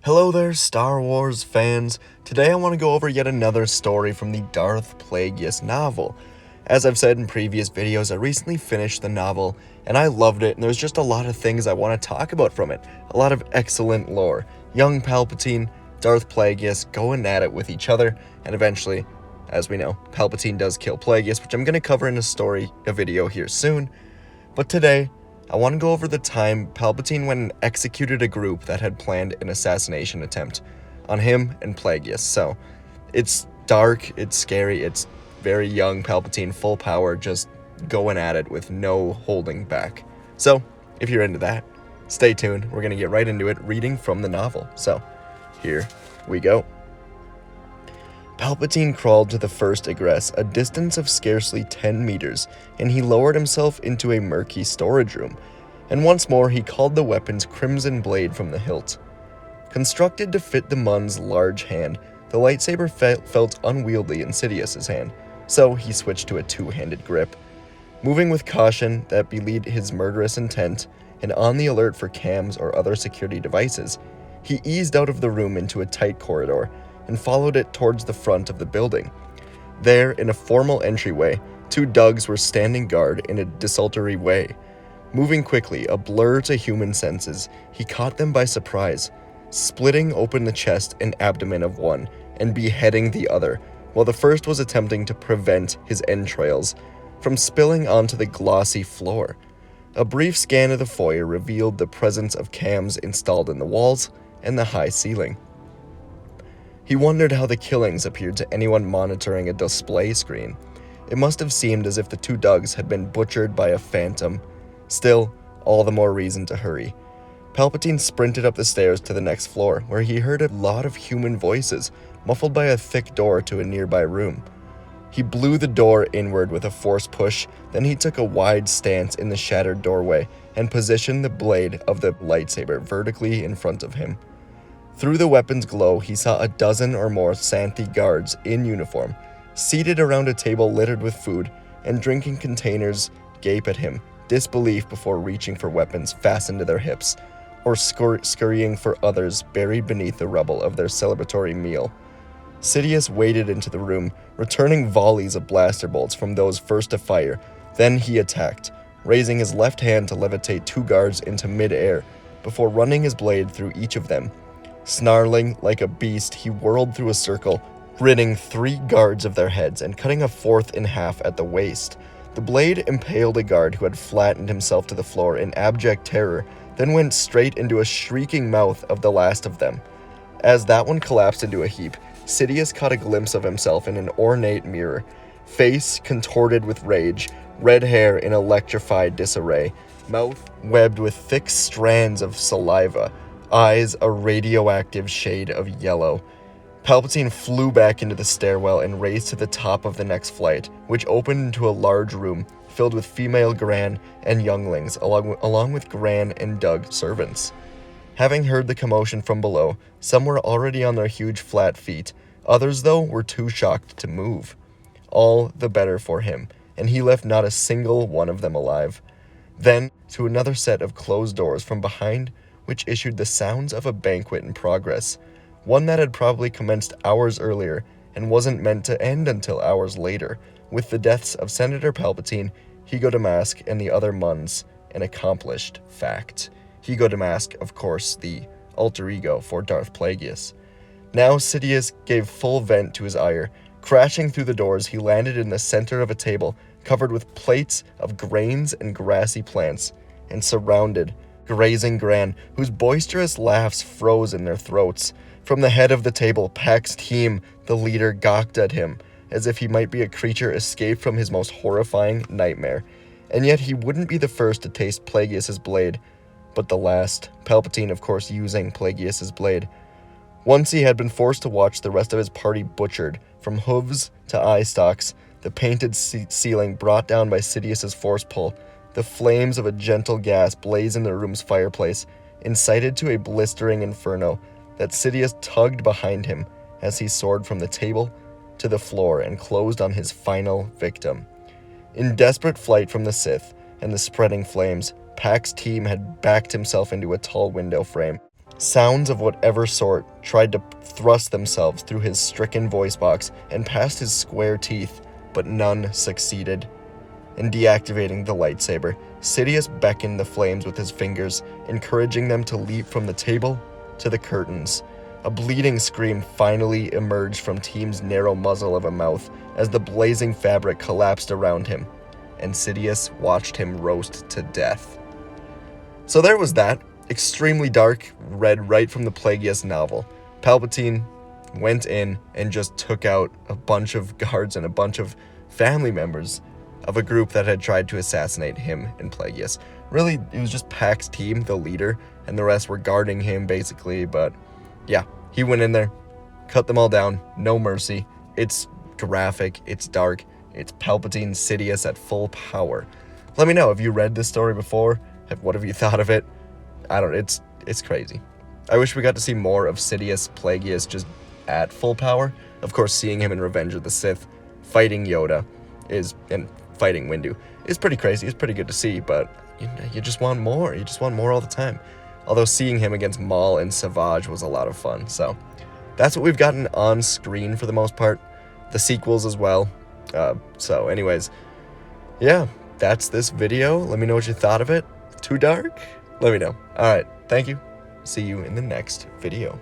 Hello there, Star Wars fans. Today I want to go over yet another story from the Darth Plagueis novel. As I've said in previous videos, I recently finished the novel, and I loved it, and there's just a lot of things I want to talk about from it. A lot of excellent lore. Young Palpatine, Darth Plagueis going at it with each other, and eventually, as we know, Palpatine does kill Plagueis, which I'm going to cover in a video here soon. But today, I want to go over the time Palpatine went and executed a group that had planned an assassination attempt on him and Plagueis. So, it's dark, it's scary, it's very young Palpatine, full power, just going at it with no holding back. So, if you're into that, stay tuned. We're going to get right into it, reading from the novel. So, here we go. Palpatine crawled to the first egress, a distance of scarcely 10 meters, and he lowered himself into a murky storage room. And once more he called the weapon's crimson blade from the hilt. Constructed to fit the Mun's large hand, the lightsaber felt unwieldy in Sidious's hand, so he switched to a two-handed grip. Moving with caution that belied his murderous intent, and on the alert for cams or other security devices, he eased out of the room into a tight corridor, and followed it towards the front of the building. There, in a formal entryway, two Dugs were standing guard in a desultory way. Moving quickly, a blur to human senses, he caught them by surprise, splitting open the chest and abdomen of one, and beheading the other, while the first was attempting to prevent his entrails from spilling onto the glossy floor. A brief scan of the foyer revealed the presence of cams installed in the walls and the high ceiling. He wondered how the killings appeared to anyone monitoring a display screen. It must have seemed as if the two Dugs had been butchered by a phantom. Still, all the more reason to hurry. Palpatine sprinted up the stairs to the next floor, where he heard a lot of human voices, muffled by a thick door to a nearby room. He blew the door inward with a force push, then he took a wide stance in the shattered doorway and positioned the blade of the lightsaber vertically in front of him. Through the weapon's glow, he saw a dozen or more Santhi guards in uniform, seated around a table littered with food, and drinking containers gape at him, disbelief before reaching for weapons fastened to their hips, or scurrying for others buried beneath the rubble of their celebratory meal. Sidious waded into the room, returning volleys of blaster bolts from those first to fire. Then he attacked, raising his left hand to levitate two guards into mid-air, before running his blade through each of them. Snarling like a beast, he whirled through a circle, ridding three guards of their heads and cutting a fourth in half at the waist. The blade impaled a guard who had flattened himself to the floor in abject terror, then went straight into a shrieking mouth of the last of them. As that one collapsed into a heap, Sidious caught a glimpse of himself in an ornate mirror, face contorted with rage, red hair in electrified disarray, mouth webbed with thick strands of saliva, eyes a radioactive shade of yellow. Palpatine flew back into the stairwell and raced to the top of the next flight, which opened into a large room filled with female Gran and younglings, along with Gran and Dug servants. Having heard the commotion from below, some were already on their huge flat feet. Others, though, were too shocked to move. All the better for him, and he left not a single one of them alive. Then, to another set of closed doors from behind, which issued the sounds of a banquet in progress, one that had probably commenced hours earlier and wasn't meant to end until hours later, with the deaths of Senator Palpatine, Higo Damask, and the other Muns, an accomplished fact. Higo Damask, of course, the alter ego for Darth Plagueis. Now Sidious gave full vent to his ire. Crashing through the doors, he landed in the center of a table covered with plates of grains and grassy plants, and surrounded grazing Gran, whose boisterous laughs froze in their throats. From the head of the table, Pax Team, the leader, gawked at him, as if he might be a creature escaped from his most horrifying nightmare. And yet he wouldn't be the first to taste Plagueis' blade, but the last, Palpatine of course using Plagueis' blade. Once he had been forced to watch the rest of his party butchered, from hooves to eye stalks, the painted ceiling brought down by Sidious's force pull, the flames of a gentle gas blaze in the room's fireplace, incited to a blistering inferno that Sidious tugged behind him as he soared from the table to the floor and closed on his final victim. In desperate flight from the Sith and the spreading flames, Pax Team had backed himself into a tall window frame Sounds of whatever sort tried to thrust themselves through his stricken voice box and past his square teeth, but none succeeded. In deactivating the lightsaber, Sidious beckoned the flames with his fingers, encouraging them to leap from the table to the curtains. A bleeding scream finally emerged from Team's narrow muzzle of a mouth as the blazing fabric collapsed around him, and Sidious watched him roast to death. So there was that. Extremely dark, read right from the Plagueis novel. Palpatine went in and just took out a bunch of guards and a bunch of family members of a group that had tried to assassinate him and Plagueis. Really, it was just Pax's team, the leader, and the rest were guarding him, basically, but yeah, he went in there, cut them all down, no mercy. It's graphic, it's dark, it's Palpatine Sidious at full power. Let me know, have you read this story before? What have you thought of it? It's crazy. I wish we got to see more of Sidious Plagueis just at full power. Of course, seeing him in Revenge of the Sith fighting Yoda and fighting Windu is pretty crazy. It's pretty good to see, but you just want more. You just want more all the time. Although seeing him against Maul and Savage was a lot of fun. So that's what we've gotten on screen for the most part. The sequels as well. So anyways, yeah, that's this video. Let me know what you thought of it. Too dark? Let me know. All right. Thank you. See you in the next video.